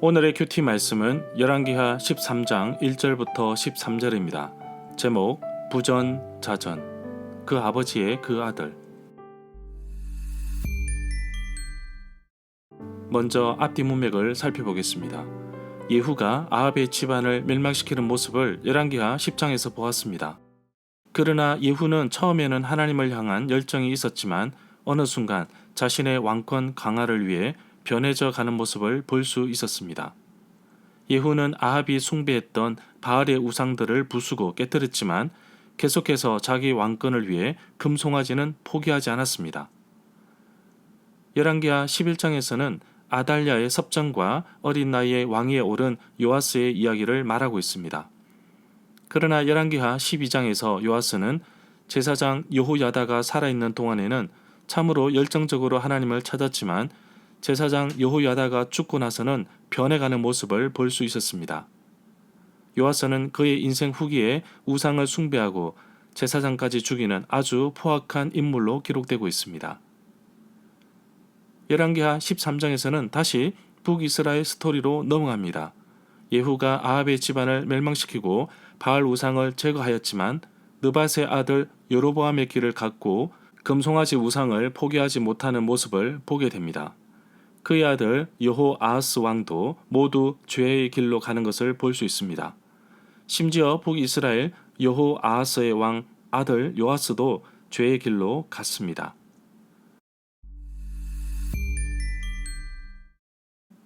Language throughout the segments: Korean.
오늘의 큐티 말씀은 열왕기하 13장 1절부터 13절입니다. 제목 부전자전 그 아버지의 그 아들. 먼저 앞뒤 문맥을 살펴보겠습니다. 예후가 아합의 집안을 멸망시키는 모습을 열왕기하 10장에서 보았습니다. 그러나 예후는 처음에는 하나님을 향한 열정이 있었지만 어느 순간 자신의 왕권 강화를 위해 변해져 가는 모습을 볼 수 있었습니다. 예후는 아합이 숭배했던 바알의 우상들을 부수고 깨뜨렸지만 계속해서 자기 왕권을 위해 금송아지는 포기하지 않았습니다. 열왕기하 11장에서는 아달랴의 섭정과 어린 나이에 왕위에 오른 요아스의 이야기를 말하고 있습니다. 그러나 열왕기하 12장에서 요아스는 제사장 여호야다가 살아있는 동안에는 참으로 열정적으로 하나님을 찾았지만 제사장 여호야다가 죽고 나서는 변해가는 모습을 볼 수 있었습니다. 요아스는 그의 인생 후기에 우상을 숭배하고 제사장까지 죽이는 아주 포악한 인물로 기록되고 있습니다. 열왕기하 13장에서는 다시 북이스라엘 스토리로 넘어갑니다. 예후가 아합의 집안을 멸망시키고 바알 우상을 제거하였지만 느밧의 아들 여로보암의 길을 갖고 금송아지 우상을 포기하지 못하는 모습을 보게 됩니다. 그의 아들 여호아하스 왕도 모두 죄의 길로 가는 것을 볼 수 있습니다. 심지어 북이스라엘 여호아하스의 왕 아들 요아스도 죄의 길로 갔습니다.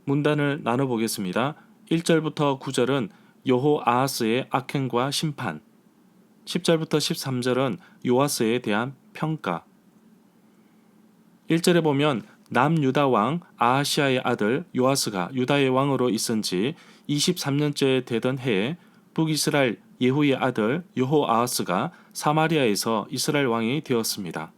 문단을 나눠보겠습니다. 1절부터 9절은 여호아하스의 악행과 심판, 10절부터 13절은 요아스에 대한 평가. 1절에 보면 남유다 왕 아하시아의 아들 요아스가 유다의 왕으로 있은 지 23년째 되던 해에 북이스라엘 예후의 아들 여호아하스가 사마리아에서 이스라엘 왕이 되었습니다.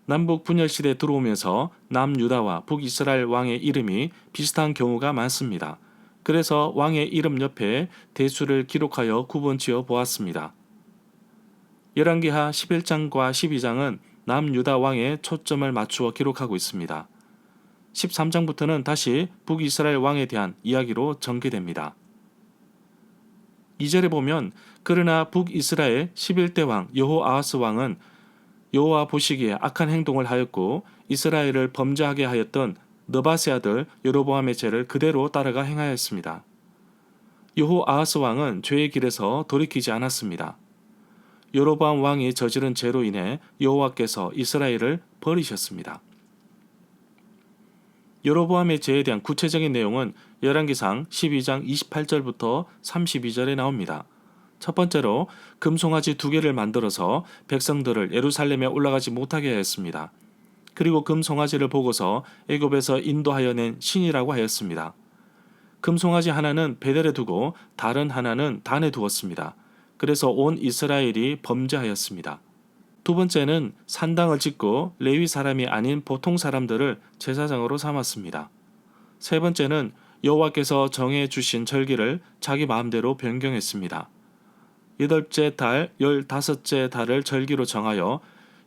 남북 분열시대 들어오면서 남유다와 북이스라엘 왕의 이름이 비슷한 경우가 많습니다. 그래서 왕의 이름 옆에 대수를 기록하여 구분지어 보았습니다. 열왕기하 11장과 12장은 남유다 왕의 초점을 맞추어 기록하고 있습니다. 13장부터는 다시 북이스라엘 왕에 대한 이야기로 전개됩니다. 2절에 보면 그러나 북이스라엘 11대 왕 여호아하스 왕은 여호와 보시기에 악한 행동을 하였고 이스라엘을 범죄하게 하였던 느밧의 아들 여로보암의 죄를 그대로 따라가 행하였습니다. 여호아하스 왕은 죄의 길에서 돌이키지 않았습니다. 여로보암 왕이 저지른 죄로 인해 여호와께서 이스라엘을 버리셨습니다. 여로보암의 죄에 대한 구체적인 내용은 열왕기상 12장 28절부터 32절에 나옵니다. 첫 번째로 금송아지 2개를 만들어서 백성들을 예루살렘에 올라가지 못하게 하였습니다. 그리고 금송아지를 보고서 애굽에서 인도하여 낸 신이라고 하였습니다. 금송아지 하나는 베델에 두고 다른 하나는 단에 두었습니다. 그래서 온 이스라엘이 범죄하였습니다. 두 번째는 산당을 짓고 레위 사람이 아닌 보통 사람들을 제사장으로 삼았습니다. 세 번째는 여호와께서 정해 주신 절기를 자기 마음대로 변경했습니다. 8째 달, 15째 달을 절기로 정하여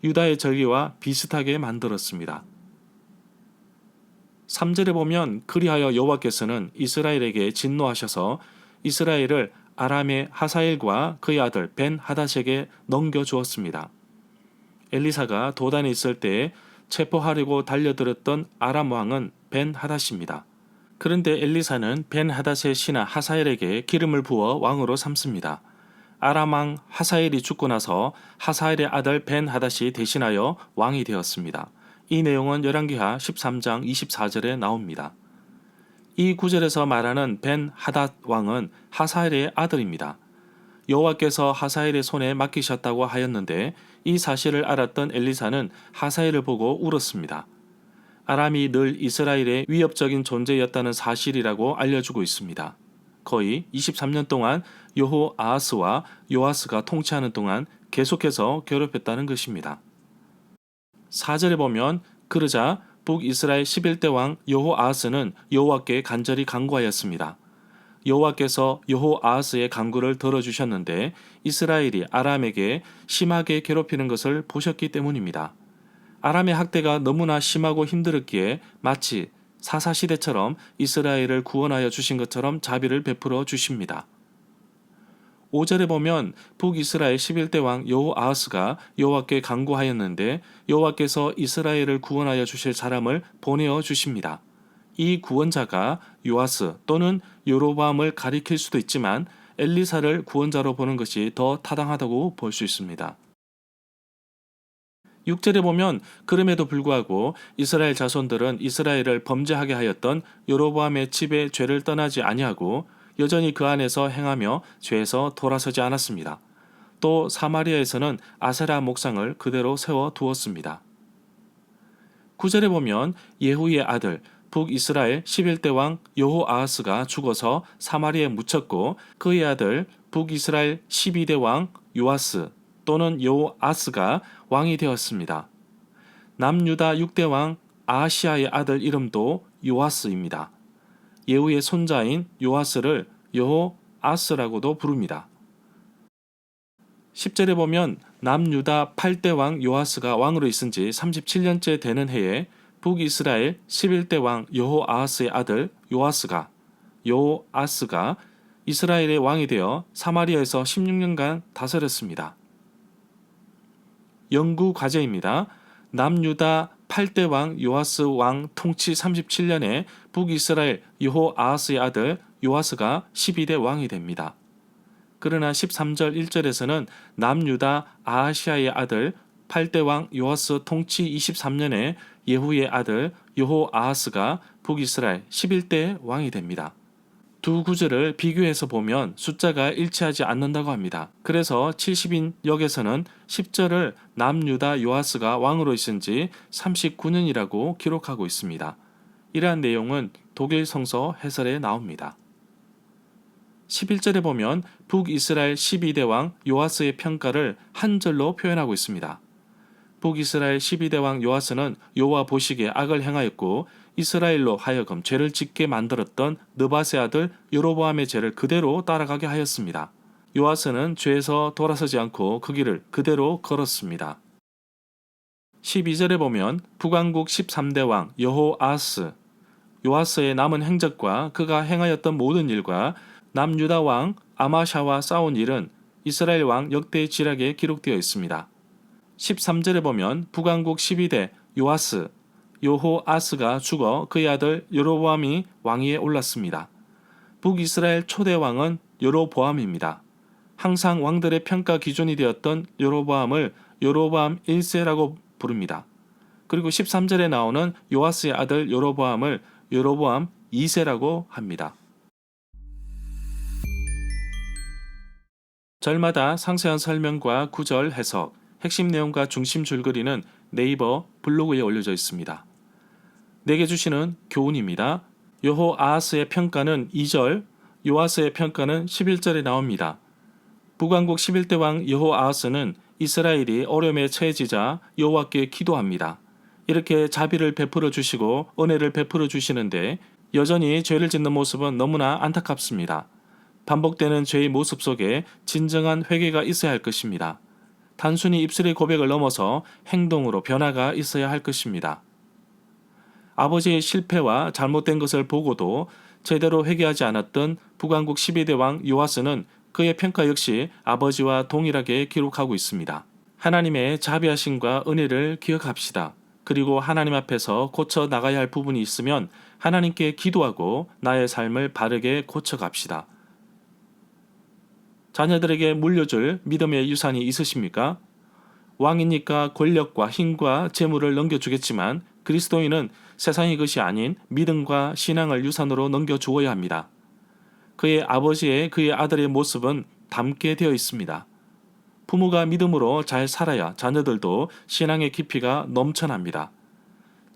유다의 절기와 비슷하게 만들었습니다. 3절에 보면 그리하여 여호와께서는 이스라엘에게 진노하셔서 이스라엘을 아람의 하사엘과 그의 아들 벤 하닷에게 넘겨주었습니다. 엘리사가 도단에 있을 때에 체포하려고 달려들었던 아람 왕은 벤 하닷입니다. 그런데 엘리사는 벤 하닷의 신하 하사엘에게 기름을 부어 왕으로 삼습니다. 아람 왕 하사엘이 죽고 나서 하사엘의 아들 벤 하닷이 대신하여 왕이 되었습니다. 이 내용은 열왕기하 13장 24절에 나옵니다. 이 구절에서 말하는 벤 하닷 왕은 하사엘의 아들입니다. 여호와께서 하사엘의 손에 맡기셨다고 하였는데 이 사실을 알았던 엘리사는 하사엘을 보고 울었습니다. 아람이 늘 이스라엘의 위협적인 존재였다는 사실이라고 알려주고 있습니다. 거의 23년 동안 여호아하스와 요아스가 통치하는 동안 계속해서 괴롭혔다는 것입니다. 4절에 보면 그러자 북이스라엘 11대 왕 여호아하스는 여호와께 간절히 간구하였습니다. 여호와께서 여호아하스의 간구를 들어주셨는데 이스라엘이 아람에게 심하게 괴롭히는 것을 보셨기 때문입니다. 아람의 학대가 너무나 심하고 힘들었기에 마치 사사시대처럼 이스라엘을 구원하여 주신 것처럼 자비를 베풀어 주십니다. 5절에 보면 북이스라엘 11대 왕 여호아하스가 여호와께 간구하였는데 여호와께서 이스라엘을 구원하여 주실 사람을 보내어 주십니다. 이 구원자가 요아스 또는 여로보암을 가리킬 수도 있지만 엘리사를 구원자로 보는 것이 더 타당하다고 볼 수 있습니다. 6절에 보면 그럼에도 불구하고 이스라엘 자손들은 이스라엘을 범죄하게 하였던 여로보암의 집의 죄를 떠나지 아니하고 여전히 그 안에서 행하며 죄에서 돌아서지 않았습니다. 또 사마리아에서는 아세라 목상을 그대로 세워 두었습니다. 9절에 보면 예후의 아들 북이스라엘 11대 왕 여호아하스가 죽어서 사마리아에 묻혔고 그의 아들 북이스라엘 12대 왕 요아스 또는 여호아스가 왕이 되었습니다. 남유다 6대 왕 아하시아의 아들 이름도 요아스입니다. 예후의 손자인 요아스를 여호아스라고도 부릅니다. 10절에 보면 남유다 8대 왕 요아스가 왕으로 있은 지 37년째 되는 해에 북이스라엘 11대 왕 여호아하스의 아들 요아스가 이스라엘의 왕이 되어 사마리아에서 16년간 다스렸습니다. 연구 과제입니다. 남유다 8대 왕 요아스 왕 통치 37년에 북이스라엘 여호아하스의 아들 요아스가 12대 왕이 됩니다. 그러나 13절 1절에서는 남유다 아하시아의 아들 8대 왕 요아스 통치 23년에 예후의 아들 여호아하스가 북이스라엘 11대 왕이 됩니다. 두 구절을 비교해서 보면 숫자가 일치하지 않는다고 합니다. 그래서 70인 역에서는 10절을 남유다 요아스가 왕으로 있은 지 39년이라고 기록하고 있습니다. 이러한 내용은 독일 성서 해설에 나옵니다. 11절에 보면 북이스라엘 12대 왕 요아스의 평가를 한 절로 표현하고 있습니다. 북이스라엘 12대 왕 요아스는 여호와 보시기에 악을 행하였고 이스라엘로 하여금 죄를 짓게 만들었던 느밧의 아들 여로보암의 죄를 그대로 따라가게 하였습니다. 요아스는 죄에서 돌아서지 않고 그 길을 그대로 걸었습니다. 12절에 보면 북왕국 13대 왕 여호아스, 요아스의 남은 행적과 그가 행하였던 모든 일과 남유다 왕 아마샤와 싸운 일은 이스라엘 왕 역대 지략에 기록되어 있습니다. 13절에 보면 북왕국 12대 요아스, 여호아스가 죽어 그의 아들 여로보암이 왕위에 올랐습니다. 북이스라엘 초대 왕은 여로보암입니다. 항상 왕들의 평가 기준이 되었던 여로보암을 여로보암 1세라고 부릅니다. 그리고 13절에 나오는 요아스의 아들 여로보암을 여로보암 2세라고 합니다. 절마다 상세한 설명과 구절 해석, 핵심 내용과 중심 줄거리는 네이버 블로그에 올려져 있습니다. 내게 주시는 교훈입니다. 여호아하스의 평가는 2절, 요아스의 평가는 11절에 나옵니다. 북왕국 11대 왕 여호아하스는 이스라엘이 어려움에 처해지자 여호와께 기도합니다. 이렇게 자비를 베풀어 주시고 은혜를 베풀어 주시는데 여전히 죄를 짓는 모습은 너무나 안타깝습니다. 반복되는 죄의 모습 속에 진정한 회개가 있어야 할 것입니다. 단순히 입술의 고백을 넘어서 행동으로 변화가 있어야 할 것입니다. 아버지의 실패와 잘못된 것을 보고도 제대로 회개하지 않았던 북왕국 12대 왕 요아스는 그의 평가 역시 아버지와 동일하게 기록하고 있습니다. 하나님의 자비하심과 은혜를 기억합시다. 그리고 하나님 앞에서 고쳐 나가야 할 부분이 있으면 하나님께 기도하고 나의 삶을 바르게 고쳐갑시다. 자녀들에게 물려줄 믿음의 유산이 있으십니까? 왕이니까 권력과 힘과 재물을 넘겨주겠지만 그리스도인은 세상의 것이 아닌 믿음과 신앙을 유산으로 넘겨주어야 합니다. 그의 아버지의 그의 아들의 모습은 닮게 되어 있습니다. 부모가 믿음으로 잘 살아야 자녀들도 신앙의 깊이가 넘쳐납니다.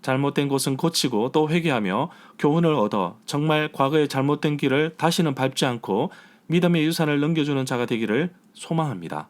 잘못된 것은 고치고 또 회개하며 교훈을 얻어 정말 과거의 잘못된 길을 다시는 밟지 않고 믿음의 유산을 넘겨주는 자가 되기를 소망합니다.